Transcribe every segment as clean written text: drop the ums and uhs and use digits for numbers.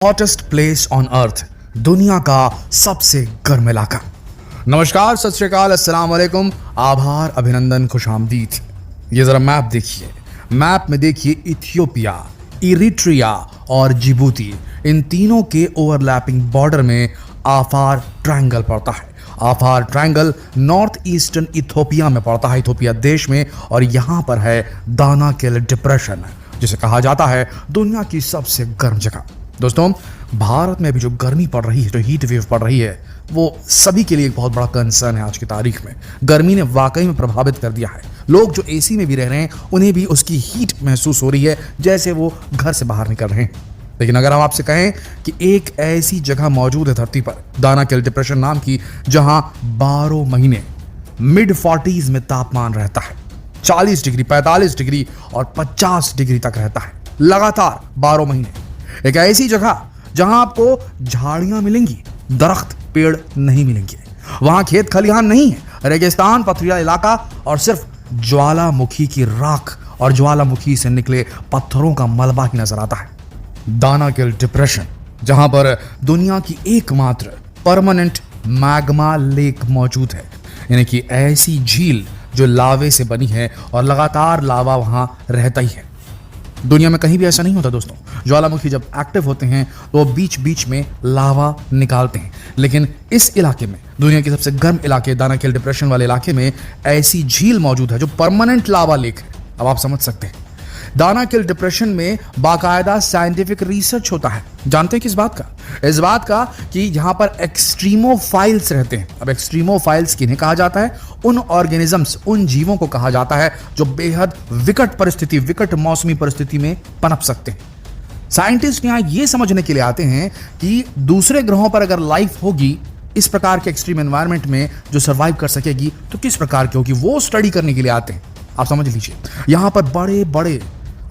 Hottest place on earth, दुनिया का सबसे गर्म इलाका। नमस्कार, सत श्री अकाल, अस्सलाम वालेकुम, आभार, अभिनंदन, खुशामदीद। ये जरा मैप देखिए। मैप में देखिए इथियोपिया, इरिट्रिया और जिबूती, इन तीनों के ओवरलैपिंग बॉर्डर में आफार ट्रायंगल पड़ता है। आफार ट्रायंगल नॉर्थ ईस्टर्न इथियोपिया में पड़ता है, इथियोपिया देश में, और यहाँ पर है दानाकिल डिप्रेशन, जिसे कहा जाता है दुनिया की सबसे गर्म जगह। दोस्तों, भारत में अभी जो गर्मी पड़ रही है, जो हीट वेव पड़ रही है, वो सभी के लिए एक बहुत बड़ा कंसर्न है। आज की तारीख में गर्मी ने वाकई में प्रभावित कर दिया है। लोग जो एसी में भी रह रहे हैं, उन्हें भी उसकी हीट महसूस हो रही है, जैसे वो घर से बाहर निकल रहे हैं। लेकिन अगर हम आपसे कहें कि एक ऐसी जगह मौजूद है धरती पर, दानाकिल डिप्रेशन नाम की, जहां 12 महीने मिड 40s में तापमान रहता है, 40 डिग्री, 45 डिग्री और 50 डिग्री तक रहता है लगातार 12 महीने। एक ऐसी जगह जहां आपको झाड़ियां मिलेंगी, दरख्त पेड़ नहीं मिलेंगे, वहां खेत खलिहान नहीं है, रेगिस्तान, पथरीला इलाका, और सिर्फ ज्वालामुखी की राख और ज्वालामुखी से निकले पत्थरों का मलबा ही नजर आता है। दानाकिल डिप्रेशन, जहां पर दुनिया की एकमात्र परमानेंट मैग्मा लेक मौजूद है, यानी कि ऐसी झील जो लावे से बनी है और लगातार लावा वहां रहता ही है। दुनिया में कहीं भी ऐसा नहीं होता दोस्तों। ज्वालामुखी जब एक्टिव होते हैं तो वो बीच बीच में लावा निकालते हैं, लेकिन इस इलाके में, दुनिया के सबसे गर्म इलाके दानाकिल डिप्रेशन वाले इलाके में, ऐसी झील मौजूद है जो परमानेंट लावा लेक है। अब आप समझ सकते हैं, दानाकिल डिप्रेशन में बाकायदा साइंटिफिक रिसर्च होता है। जानते हैं किस बात का? इस बात का कि यहां पर एक्सट्रीमोफाइल्स रहते हैं। अब एक्सट्रीमोफाइल्स किन्हें कहा जाता है? उन ऑर्गेनिजम्स, उन जीवों को कहा जाता है जो बेहद विकट परिस्थिति, विकट मौसमी परिस्थिति में पनप सकते हैं। साइंटिस्ट यहां यह समझने के लिए आते हैं कि दूसरे ग्रहों पर अगर लाइफ होगी इस प्रकार के एक्सट्रीम एनवायरनमेंट में, जो सर्वाइव कर सकेगी, तो किस प्रकार की होगी, वो स्टडी करने के लिए आते हैं। आप समझ लीजिए, यहां पर बड़े बड़े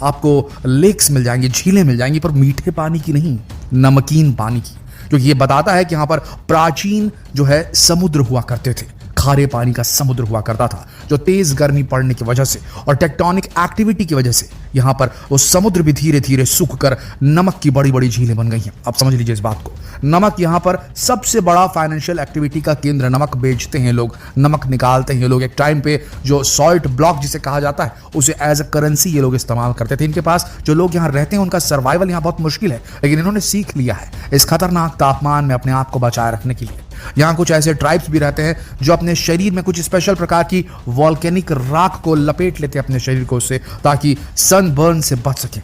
आपको लेक्स मिल जाएंगे, झीलें मिल जाएंगी, पर मीठे पानी की नहीं, नमकीन पानी की, क्योंकि ये बताता है कि यहां पर प्राचीन जो है समुद्र हुआ करते थे, खारे पानी का समुद्र हुआ करता था, जो तेज गर्मी पड़ने की वजह से और टेक्टोनिक एक्टिविटी की वजह से यहां पर वो समुद्र भी धीरे धीरे सूख कर नमक की बड़ी बड़ी झीलें बन गई हैं। आप समझ लीजिए इस बात को। नमक यहां पर सबसे बड़ा फाइनेंशियल एक्टिविटी का केंद्र, नमक बेचते हैं लोग, नमक निकालते हैं लोग। एक टाइम पे जो सॉल्ट ब्लॉक जिसे कहा जाता है, उसे एज अ करेंसी ये लोग इस्तेमाल करते थे। इनके पास जो लोग यहां रहते हैं, उनका सर्वाइवल यहां बहुत मुश्किल है, लेकिन इन्होंने सीख लिया है इस खतरनाक तापमान में अपने आप को बचाए रखने के लिए। यहां कुछ ऐसे ट्राइब्स भी रहते हैं जो अपने शरीर में कुछ स्पेशल प्रकार की वॉल्केनिक राख को लपेट लेते हैं अपने शरीर को, उससे, ताकि सनबर्न से बच सके।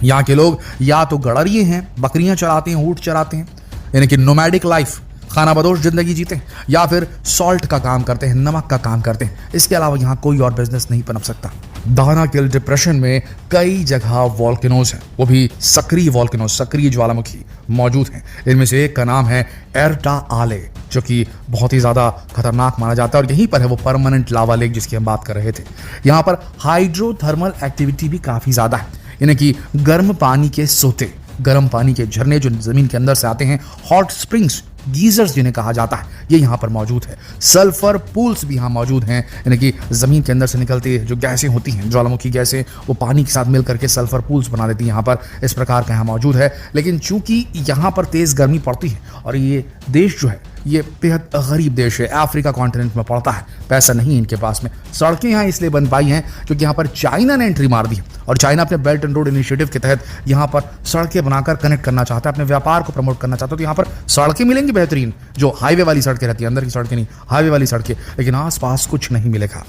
यहां के लोग या तो गड़रिए हैं, बकरियां चराते हैं, ऊंट चराते हैं, यानी कि नोमैडिक लाइफ, खानाबदोश जिंदगी जीते हैं, या फिर सॉल्ट का काम करते हैं, नमक का काम करते हैं। इसके अलावा यहां कोई और बिजनेस नहीं पनप सकता। दानाकिल डिप्रेशन में कई जगह वॉल्केनोज हैं, वो भी सक्रिय वॉल्केनोज, सक्रिय ज्वालामुखी मौजूद हैं। इनमें से एक का नाम है एर्टा आले, जो कि बहुत ही ज्यादा खतरनाक माना जाता है, और यहीं पर है वो परमानेंट लावा लेक जिसकी हम बात कर रहे थे। यहाँ पर हाइड्रोथर्मल एक्टिविटी भी काफी ज्यादा है, यानी कि गर्म पानी के सोते, गर्म पानी के झरने जो जमीन के अंदर से आते हैं, हॉट स्प्रिंग्स, गीजर्स जिन्हें कहा जाता है, ये यहाँ पर मौजूद है। सल्फर पूल्स भी यहाँ मौजूद हैं, यानी कि जमीन के अंदर से निकलती जो गैसें होती हैं, ज्वालामुखी गैसें, वो पानी के साथ मिल करके सल्फर पूल्स बना देती हैं। यहाँ पर इस प्रकार का यहाँ मौजूद है। लेकिन चूंकि यहाँ पर तेज गर्मी पड़ती है, और ये देश जो है ये बेहद गरीब देश है, अफ्रीका कॉन्टिनेंट में पड़ता है, पैसा नहीं इनके पास में। सड़कें यहाँ इसलिए बन पाई हैं क्योंकि यहाँ पर चाइना ने एंट्री मार दी है, और चाइना अपने बेल्ट एंड रोड इनिशिएटिव के तहत यहाँ पर सड़कें बनाकर कनेक्ट करना चाहता है, अपने व्यापार को प्रमोट करना चाहता है। तो यहाँ पर सड़कें मिलेंगी बेहतरीन, जो हाईवे वाली सड़कें रहती है, अंदर की सड़कें नहीं, हाईवे वाली सड़कें, लेकिन आसपास कुछ नहीं मिलेगा।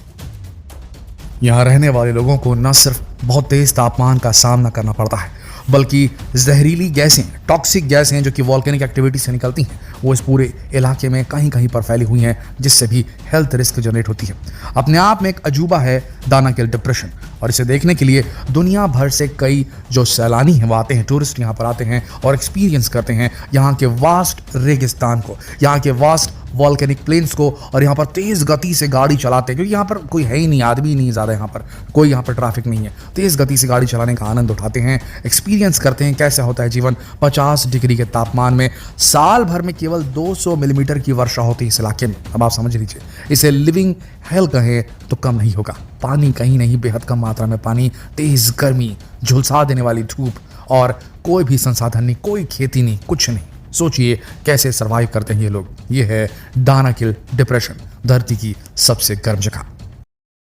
यहाँ रहने वाले लोगों को न सिर्फ बहुत तेज तापमान का सामना करना पड़ता है, बल्कि जहरीली गैसें, टॉक्सिक गैसें जो कि वॉल्केनिक एक्टिविटी से निकलती हैं, वो इस पूरे इलाके में कहीं कहीं पर फैली हुई हैं, जिससे भी हेल्थ रिस्क जनरेट होती है। अपने आप में एक अजूबा है दानाकिल डिप्रेशन, और इसे देखने के लिए दुनिया भर से कई जो सैलानी हैं वो आते हैं, टूरिस्ट यहाँ पर आते हैं और एक्सपीरियंस करते हैं यहाँ के वास्ट रेगिस्तान को, यहाँ के वास्ट वॉल्केनिक प्लेन्स को, और यहाँ पर तेज गति से गाड़ी चलाते हैं, क्योंकि यहाँ पर कोई है ही नहीं, आदमी नहीं ज़्यादा, यहाँ पर कोई यहाँ पर ट्रैफिक नहीं है। तेज गति से गाड़ी चलाने का आनंद उठाते हैं, एक्सपीरियंस करते हैं कैसे होता है जीवन 50 डिग्री के तापमान में। साल भर में केवल 200 मिलीमीटर की वर्षा होती है इस इलाके में। अब आप समझ लीजिए, इसे लिविंग हेल कहें तो कम नहीं होगा। पानी कहीं नहीं, बेहद कम मात्रा में पानी, तेज गर्मी, झुलसा देने वाली धूप, और कोई भी संसाधन नहीं, कोई खेती नहीं, कुछ नहीं। सोचिए कैसे सरवाइव करते हैं ये लोग। ये है दानाकिल डिप्रेशन, धरती की सबसे गर्म जगह।